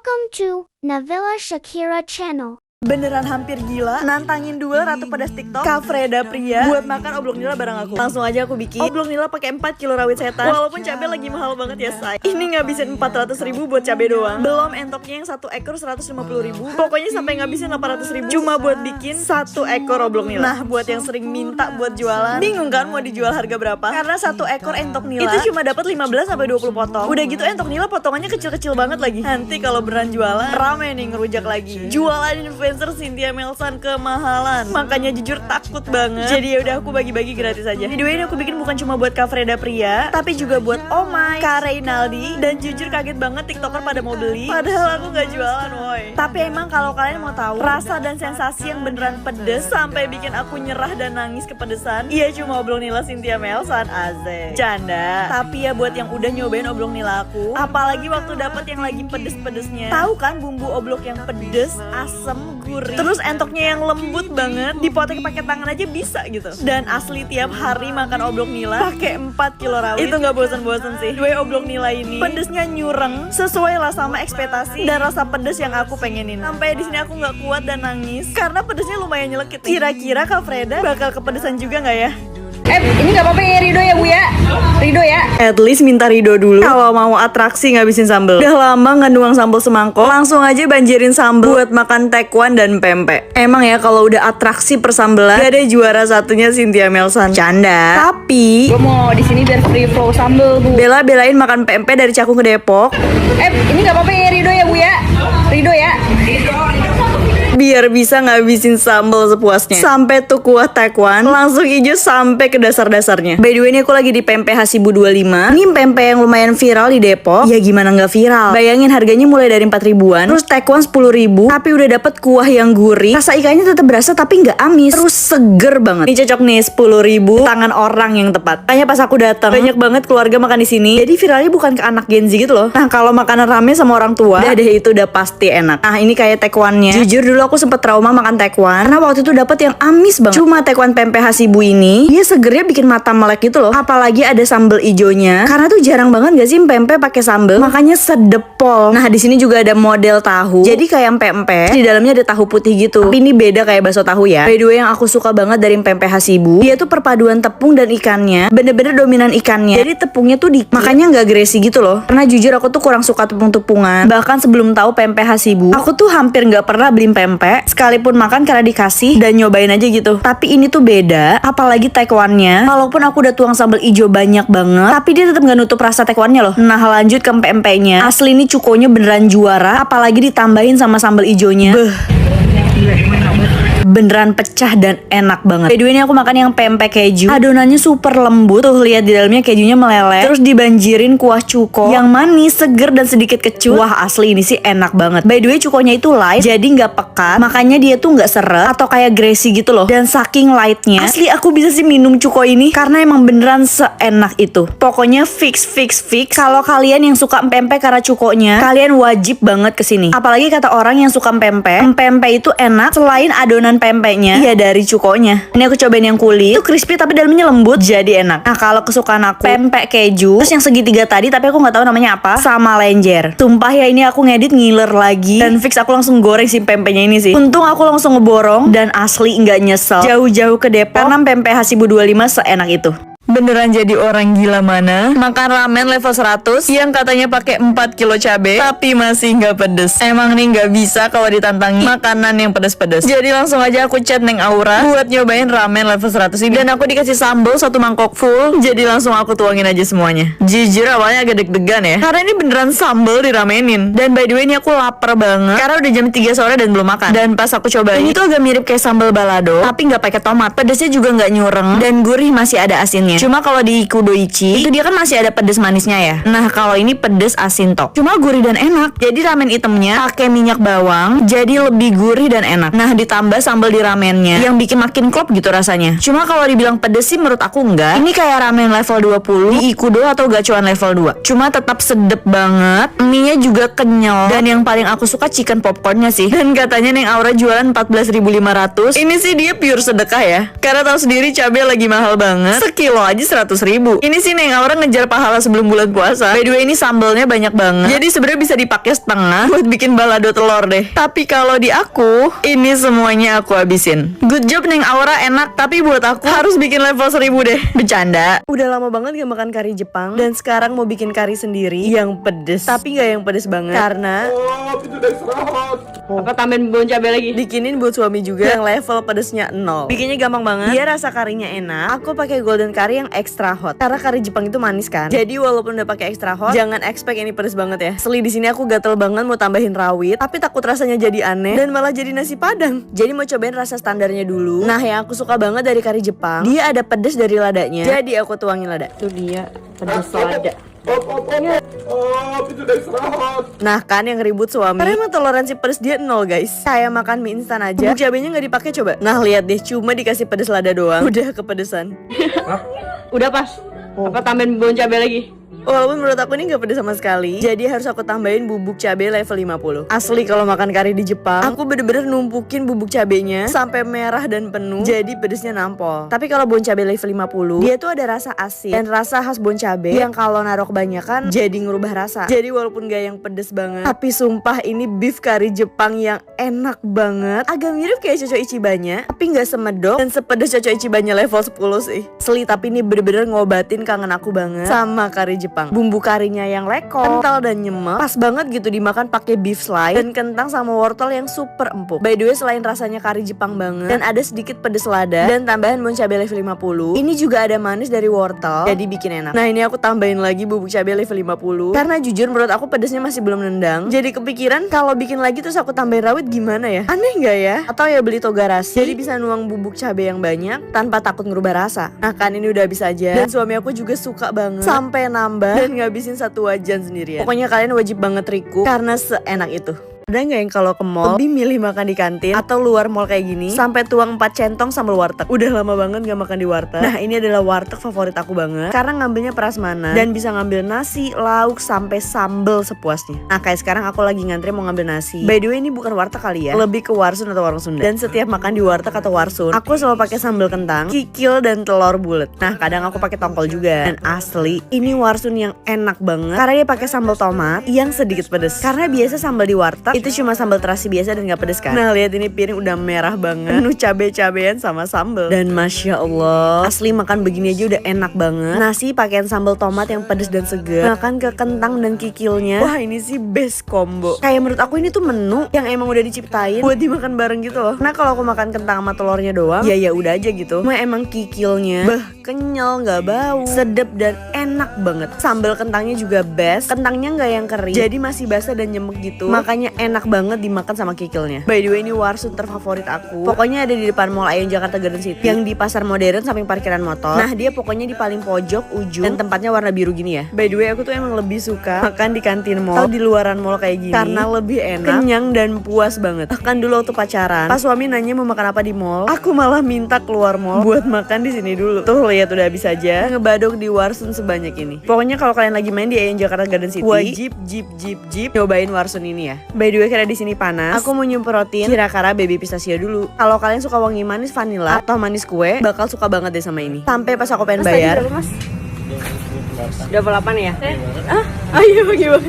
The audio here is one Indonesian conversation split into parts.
Welcome to Navilla Shakira channel. Beneran hampir gila, nantangin duel ratu pedas TikTok Kak Freda Pria buat makan oblong nila bareng aku. Langsung aja aku bikin oblong nila pakai 4 kilo rawit setan. Walaupun cabai lagi mahal banget ya say. Ini ngabisin 400.000 buat cabai doang. Belum entoknya yang 1 ekor 150.000. Pokoknya sampai ngabisin 800.000 cuma buat bikin 1 ekor oblong nila. Nah buat yang sering minta buat jualan, bingung kan mau dijual harga berapa? Karena 1 ekor entok nila itu cuma dapat 15 sampai 20 potong. Udah gitu entok nila potongannya kecil-kecil banget lagi. Nanti kalau beneran jualan, rame nih ngerujak lagi. Jualan influencer Cynthia Melsan kemahalan, makanya jujur takut banget. Jadi yaudah aku bagi-bagi gratis aja. Video ini aku bikin bukan cuma buat Kak Freda Pria, tapi juga buat Omai, Kak Reynaldi. Dan jujur kaget banget tiktoker pada mau beli, padahal aku gak jualan woy. Tapi emang kalau kalian mau tahu rasa dan sensasi yang beneran pedes sampai bikin aku nyerah dan nangis kepedesan, iya cuma oblong nila Cynthia Melsan. Azek canda. Tapi ya buat yang udah nyobain oblong nila aku, apalagi waktu dapet yang lagi pedes-pedesnya, tahu kan bumbu oblong yang pedes, asem, gurih, terus entoknya yang lembut banget, dipotek pakai tangan aja bisa gitu. Dan asli tiap hari makan oblong nila pakai 4 kilo rawit itu nggak bosan-bosan sih. Dua oblong nila ini pedesnya nyureng sesuai lah sama ekspektasi dan rasa pedes yang aku pengenin. Sampai di sini aku nggak kuat dan nangis karena pedesnya lumayan nyelekit. Kira-kira Kak Freda bakal kepedesan juga nggak ya? Ini nggak apa-apa ya Rido ya Bu ya, Rido ya. At least minta Rido dulu kalau mau atraksi ngabisin sambel. Udah lama nggak nuang sambel semangkok, langsung aja banjirin sambel buat makan tekwan dan pempek. Emang ya kalau udah atraksi persambelan gak ada juara satunya Cynthia Melsan. Canda. Tapi Gue mau di sini biar free flow sambel Bu. bela-belain makan pempek dari Cakung ke Depok Ini nggak apa-apa ya Rido ya Bu ya, Rido ya. biar bisa ngabisin sambal sepuasnya. Sampai tuh kuah tekwan langsung hijau sampai ke dasar-dasarnya. By the way ini aku lagi di Pempek Hasibu 25. Ini pempek yang lumayan viral di Depok. Ya gimana nggak viral? Bayangin harganya mulai dari 4 ribuan, terus tekwan 10 ribu, tapi udah dapet kuah yang gurih. Rasa ikannya tetap berasa tapi nggak amis, terus seger banget. Ini cocok nih 10 ribu tangan orang yang tepat. Kayaknya pas aku datang banyak banget keluarga makan di sini. Jadi viralnya bukan ke anak Gen Z gitu loh. Nah kalau makanan rame sama orang tua, udah deh itu udah pasti enak. Nah ini kayak tekwannya. Jujur dulu aku sempet trauma makan tekwan karena waktu itu dapet yang amis banget. Cuma tekwan Pempek Hasibu ini dia segernya bikin mata melek gitu loh. Apalagi ada sambal ijonya. Karena tuh jarang banget gak sih pempek pakai sambal, makanya sedepol. Nah di sini juga ada model tahu. Jadi kayak pempek di dalamnya ada tahu putih gitu. Tapi ini beda kayak bakso tahu ya. By the way yang aku suka banget dari Pempek Hasibu, dia tuh perpaduan tepung dan ikannya bener-bener dominan ikannya. Jadi tepungnya tuh dikit, makanya nggak greasy gitu loh. Karena jujur aku tuh kurang suka tepung-tepungan. Bahkan sebelum tahu Pempek Hasibu, aku tuh hampir nggak pernah beli pempek. Sekalipun makan karena dikasih dan nyobain aja gitu. Tapi ini tuh beda, apalagi tekwannya. Walaupun aku udah tuang sambal ijo banyak banget, tapi dia tetap nggak nutup rasa tekwannya loh. Nah lanjut ke pempeknya. Asli ini cukonya beneran juara, apalagi ditambahin sama sambal ijonya. Beneran pecah dan enak banget. By the way ini aku makan yang pempek keju. Adonannya super lembut. Tuh lihat di dalamnya kejunya meleleh. Terus dibanjirin kuah cuko yang manis, seger dan sedikit kecut. Wah asli ini sih enak banget. By the way cukonya itu light, jadi nggak pekat. Makanya dia tuh nggak seret atau kayak greasy gitu loh. Dan saking lightnya, asli aku bisa sih minum cuko ini karena emang beneran seenak itu. Pokoknya fix. Kalau kalian yang suka pempek karena cukonya, kalian wajib banget kesini. Apalagi kata orang yang suka pempek itu enak selain adonan pempeknya, iya dari cukonya. Ini aku cobain yang kulit, itu crispy tapi dalamnya lembut, jadi enak. Nah kalau kesukaan aku pempek keju, terus yang segitiga tadi tapi aku nggak tahu namanya apa, sama lenjer. Sumpah ya ini aku ngedit ngiler lagi dan fix aku langsung goreng si pempeknya ini sih. Untung aku langsung ngeborong dan asli nggak nyesel. Jauh-jauh ke Depok karena Pempek Hasibu 25 seenak itu. Beneran jadi orang gila mana makan ramen level 100 yang katanya pakai 4 kilo cabai tapi masih nggak pedes. Emang nih nggak bisa kalau ditantangi makanan yang pedes-pedes. Jadi langsung aja aku chat Neng Aura buat nyobain ramen level 100 ini. Dan aku dikasih sambal 1 mangkok full, jadi langsung aku tuangin aja semuanya. Jujur awalnya agak deg-degan ya karena ini beneran sambal diramenin. Dan by the way ini aku lapar banget karena udah jam 3 sore dan belum makan. Dan pas aku cobain ini tuh agak mirip kayak sambal balado tapi nggak pakai tomat. Pedesnya juga nggak nyureng dan gurih, masih ada asinnya. Cuma kalau di Kudoichi itu dia kan masih ada pedes manisnya ya. Nah kalau ini pedes asin tok, cuma gurih dan enak. Jadi ramen hitamnya pakai minyak bawang, jadi lebih gurih dan enak. Nah ditambah sambal di ramennya yang bikin makin klop gitu rasanya. Cuma kalau dibilang pedes sih menurut aku enggak. Ini kayak ramen level 20 di Ikudo atau gacuan level 2. Cuma tetap sedep banget. Mie-nya juga kenyal. Dan yang paling aku suka chicken popcornnya sih. Dan katanya Neng Aura jualan 14.500. Ini sih dia pure sedekah ya. Karena tahu sendiri cabai lagi mahal banget. Sekilo aja 100.000. Ini sih Neng Aura ngejar pahala sebelum bulan puasa. By the way ini sambalnya banyak banget. Jadi sebenarnya bisa dipakai setengah buat bikin balado telur deh. Tapi kalau di aku, ini semuanya aku habisin. Good job Neng Aura, enak. Tapi buat aku harus bikin level 1000 deh. Bercanda. Udah lama banget gak makan kari Jepang. Dan sekarang mau bikin kari sendiri yang pedes. Tapi gak yang pedes banget. Karena Apa tambahin bawang cabai lagi? bikinin buat suami juga yang level pedesnya 0. Bikinnya gampang banget. Dia rasa karinya enak. Aku pakai golden curry yang extra hot. Karena kari Jepang itu manis kan. Jadi walaupun udah pakai extra hot, jangan expect ini pedes banget ya. Asli di sini aku gatel banget mau tambahin rawit, tapi takut rasanya jadi aneh dan malah jadi nasi padang. Jadi mau cobain rasa standarnya dulu. Nah, yang aku suka banget dari kari Jepang, dia ada pedes dari ladanya. Jadi aku tuangin lada. Itu dia pedas lada. Nah kan yang ribut suami. Karena emang toleransi pedes dia 0 guys. Kayak makan mie instan aja, bubuk cabenya gak dipakai coba. Nah lihat deh, cuma dikasih pedes lada doang udah kepedesan. Udah pas. Apa tambahin bawang cabai lagi? Walaupun menurut aku ini gak pedes sama sekali, jadi harus aku tambahin bubuk cabai level 50. Asli kalau makan kari di Jepang, aku bener-bener numpukin bubuk cabenya sampai merah dan penuh, jadi pedesnya nampol. Tapi kalau bon cabai level 50, dia tuh ada rasa asin dan rasa khas bon cabai yang kalau naruh kebanyakan jadi ngerubah rasa. Jadi walaupun gak yang pedes banget, tapi sumpah ini beef kari Jepang yang enak banget. Agak mirip kayak Coco Ichibanya, tapi gak semedok dan sepedes Coco Ichibanya level 10 sih. Asli tapi ini bener-bener ngobatin kangen aku banget sama kari Jepang. Bumbu karinya yang leko, kental dan nyemek, pas banget gitu dimakan pakai beef slice dan kentang sama wortel yang super empuk. By the way selain rasanya kari Jepang banget dan ada sedikit pedes lada dan tambahan bon cabai level 50, ini juga ada manis dari wortel, jadi bikin enak. Nah ini aku tambahin lagi bubuk cabai level 50 karena jujur menurut aku pedesnya masih belum nendang. Jadi kepikiran kalau bikin lagi terus aku tambahin rawit gimana ya? Aneh gak ya? Atau ya beli togarashi, jadi bisa nuang bubuk cabai yang banyak tanpa takut ngerubah rasa. Nah kan ini udah habis aja dan suami aku juga suka banget sampai nambah dan ngabisin satu wajan sendirian. Pokoknya kalian wajib banget recoup karena seenak itu. Ada nggak yang kalau ke mall lebih milih makan di kantin atau luar mall kayak gini sampai tuang 4 centong sambal warteg? Udah lama banget gak makan di warteg. Nah ini adalah warteg favorit aku banget karena ngambilnya prasmanan dan bisa ngambil nasi, lauk sampai sambal sepuasnya. Nah kayak sekarang aku lagi ngantri mau ngambil nasi. By the way ini bukan warteg kali ya, lebih ke warsun atau warung Sunda. Dan setiap makan di warteg atau warsun, aku selalu pakai sambal kentang, kikil dan telur bulat. Nah kadang aku pakai tongkol juga. Dan asli ini warsun yang enak banget karena dia pakai sambal tomat yang sedikit pedes. Karena biasa sambal di warteg itu cuma sambal terasi biasa dan gak pedes kan. Nah lihat ini piring udah merah banget, penuh cabai-cabean sama sambal. Dan masya Allah, asli makan begini aja udah enak banget. Nasi pakaian sambal tomat yang pedes dan segar, makan ke kentang dan kikilnya. Wah ini sih best combo. Kayak menurut aku ini tuh menu yang emang udah diciptain buat dimakan bareng gitu loh. Nah kalau aku makan kentang sama telurnya doang, ya udah aja gitu. Cuma emang kikilnya kenyal, gak bau, sedep dan enak banget. Sambal kentangnya juga best. Kentangnya gak yang kering, jadi masih basah dan nyemek gitu. Makanya enak banget dimakan sama kikilnya. By the way ini warsun terfavorit aku. Pokoknya ada di depan Mall Aeon Jakarta Garden City, yang di pasar modern samping parkiran motor. Nah dia pokoknya di paling pojok ujung dan tempatnya warna biru gini ya. By the way aku tuh emang lebih suka makan di kantin mall atau di luaran mall kayak gini karena lebih enak, kenyang dan puas banget. Bahkan dulu waktu pacaran, pas suami nanya mau makan apa di mall, aku malah minta keluar mall buat makan di sini dulu. Tuh lihat udah habis aja ngebadok di warsun sebanyak ini. Pokoknya kalau kalian lagi main di Aeon Jakarta Garden City, wajib jip nyobain warsun ini ya. By the way karena di sini panas, aku mau nyemprotin Shirakara baby pistachio dulu. Kalau kalian suka wangi manis vanilla atau manis kue, bakal suka banget deh sama ini. Sampai pas aku pengen bayar. Mas? 28 ya? Ah, ayo gimana?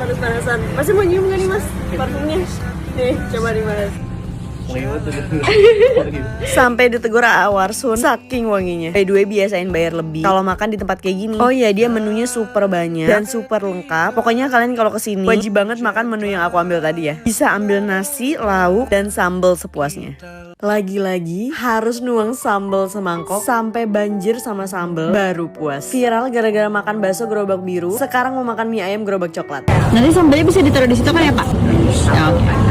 Terus panasan. Masih mau nyium gak nih mas? Parfumnya? Nih, coba nih mas. Sampai ditegur warsun saking wanginya. By the way biasain bayar lebih kalau makan di tempat kayak gini. Oh iya dia menunya super banyak dan super lengkap. Pokoknya kalian kalau kesini wajib banget makan menu yang aku ambil tadi ya. Bisa ambil nasi, lauk dan sambal sepuasnya. Lagi-lagi harus nuang sambal semangkok sampai banjir sama sambal baru puas. Viral gara-gara makan bakso gerobak biru, sekarang mau makan mie ayam gerobak coklat. Nanti sambalnya bisa ditaruh di situ kan ya pak? Ya,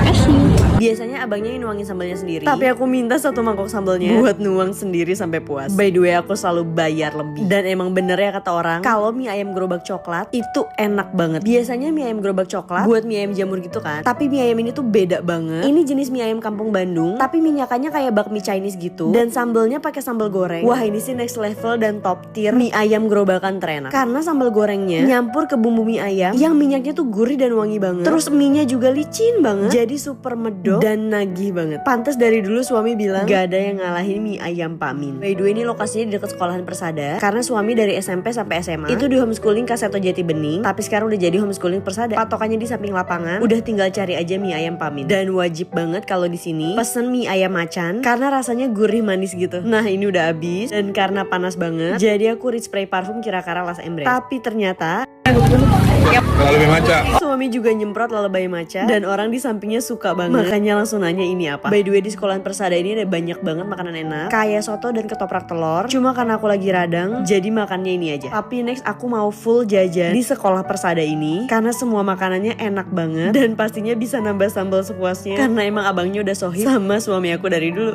kasih. Biasanya abangnya nuangin sambalnya sendiri, tapi aku minta satu mangkok sambalnya buat nuang sendiri sampai puas. By the way aku selalu bayar lebih. Dan emang bener ya kata orang, kalau mie ayam gerobak coklat itu enak banget. Biasanya mie ayam gerobak coklat buat mie ayam jamur gitu kan, tapi mie ayam ini tuh beda banget. Ini jenis mie ayam kampung Bandung, tapi minyakannya kayak bakmi Chinese gitu. Dan sambalnya pakai sambal goreng. Wah ini sih next level dan top tier mie ayam gerobakan terenak. Karena sambal gorengnya nyampur ke bumbu mie ayam yang minyaknya tuh gurih dan wangi banget. Terus mie nya juga licin banget, jadi super medok medok dan nagih banget. Pantes dari dulu suami bilang gak ada yang ngalahin mie ayam Pak Min. By the way, ini lokasinya di dekat sekolahan Persada. Karena suami dari SMP sampai SMA itu di homeschooling Kaseto Jati Bening, tapi sekarang udah jadi homeschooling Persada. Patokannya di samping lapangan. Udah tinggal cari aja mie ayam Pak Min. Dan wajib banget kalau di sini pesen mie ayam macan karena rasanya gurih manis gitu. Nah, ini udah habis dan karena panas banget, jadi aku reach spray parfum kira-kira Las Embre. Tapi ternyata Lalebay maca. suami juga nyemprot lalebay maca dan orang di sampingnya suka banget. Makanya langsung nanya ini apa. By the way, di sekolahan Persada ini ada banyak banget makanan enak, kayak soto dan ketoprak telur. Cuma karena aku lagi radang, jadi makannya ini aja. Tapi next aku mau full jajan di sekolah Persada ini karena semua makanannya enak banget dan pastinya bisa nambah sambal sepuasnya. Karena emang abangnya udah sohib sama suami aku dari dulu.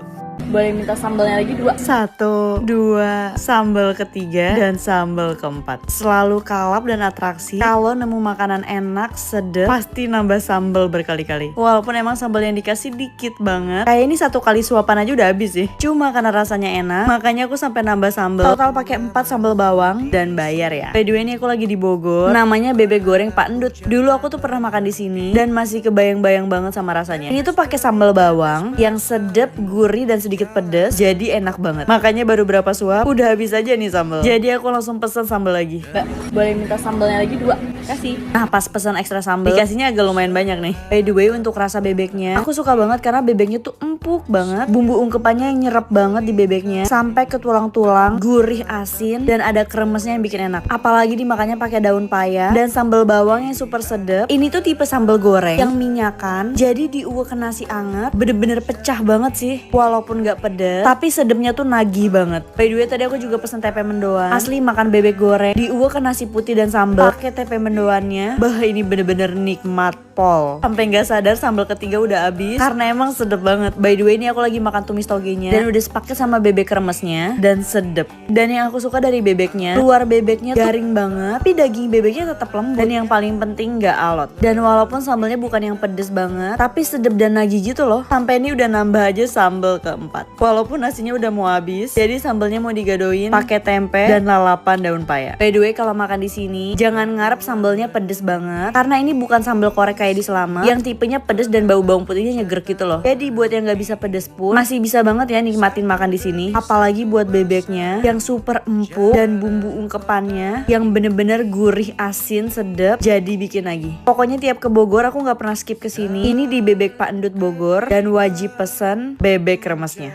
Boleh minta sambalnya lagi 2. 1, 2, sambal ketiga dan sambal keempat. Selalu kalap dan atraksi. Kalau nemu makanan enak, sedap, pasti nambah sambal berkali-kali. Walaupun emang sambal yang dikasih dikit banget. Kayak ini 1 kali suapan aja udah habis sih. Cuma karena rasanya enak, makanya aku sampai nambah sambal. Total pakai 4 sambal bawang dan bayar ya. By the way, ini aku lagi di Bogor. Namanya bebek goreng Pak Endut. Dulu aku tuh pernah makan di sini dan masih kebayang-bayang banget sama rasanya. Ini tuh pakai sambal bawang yang sedap, gurih dan sedikit pedas, jadi enak banget. Makanya baru berapa suap udah habis aja nih sambal. Jadi aku langsung pesen sambal lagi. Mbak, boleh minta sambalnya lagi 2. Kasih. Nah, pas pesan ekstra sambal, dikasihnya agak lumayan banyak nih. By the way, untuk rasa bebeknya, aku suka banget karena bebeknya tuh empuk banget. Bumbu ungkepannya yang nyerap banget di bebeknya sampai ke tulang-tulang, gurih asin dan ada kremesnya yang bikin enak. Apalagi dimakannya pakai daun paya dan sambal bawang yang super sedap. Ini tuh tipe sambal goreng yang minyakan, jadi diuwek ke nasi anget, bener-bener pecah banget sih. Walaupun gak pedas, tapi sedapnya tuh nagih banget. By the way, tadi aku juga pesen tempe mendoan. Asli makan bebek goreng diuwek ke nasi putih dan sambal pakai tempe mendoannya. Bah, ini bener-bener nikmat pol. Sampai nggak sadar sambal ketiga udah habis karena emang sedep banget. By the way, ini aku lagi makan tumis togenya dan udah sepaket sama bebek remesnya dan sedep. Dan yang aku suka dari bebeknya, luar bebeknya garing banget, tapi daging bebeknya tetap lembut. Dan yang paling penting nggak alot. Dan walaupun sambalnya bukan yang pedes banget, tapi sedep dan nagih gitu loh. Sampai ini udah nambah aja sambal keempat. Walaupun nasinya udah mau habis, jadi sambalnya mau digadoin pakai tempe dan lalapan daun paya. By the way, kalau makan di sini jangan ngarep sambalnya pedes banget karena ini bukan sambal korek kayak di Selamat yang tipenya pedes dan bau bawang putihnya nyeger gitu loh. Jadi buat yang nggak bisa pedes pun masih bisa banget ya nikmatin makan di sini. Apalagi buat bebeknya yang super empuk dan bumbu ungkepannya yang bener-bener gurih asin sedap, jadi bikin lagi. Pokoknya tiap ke Bogor aku nggak pernah skip ke sini. Ini di Bebek Pak Endut Bogor dan wajib pesen bebek remesnya.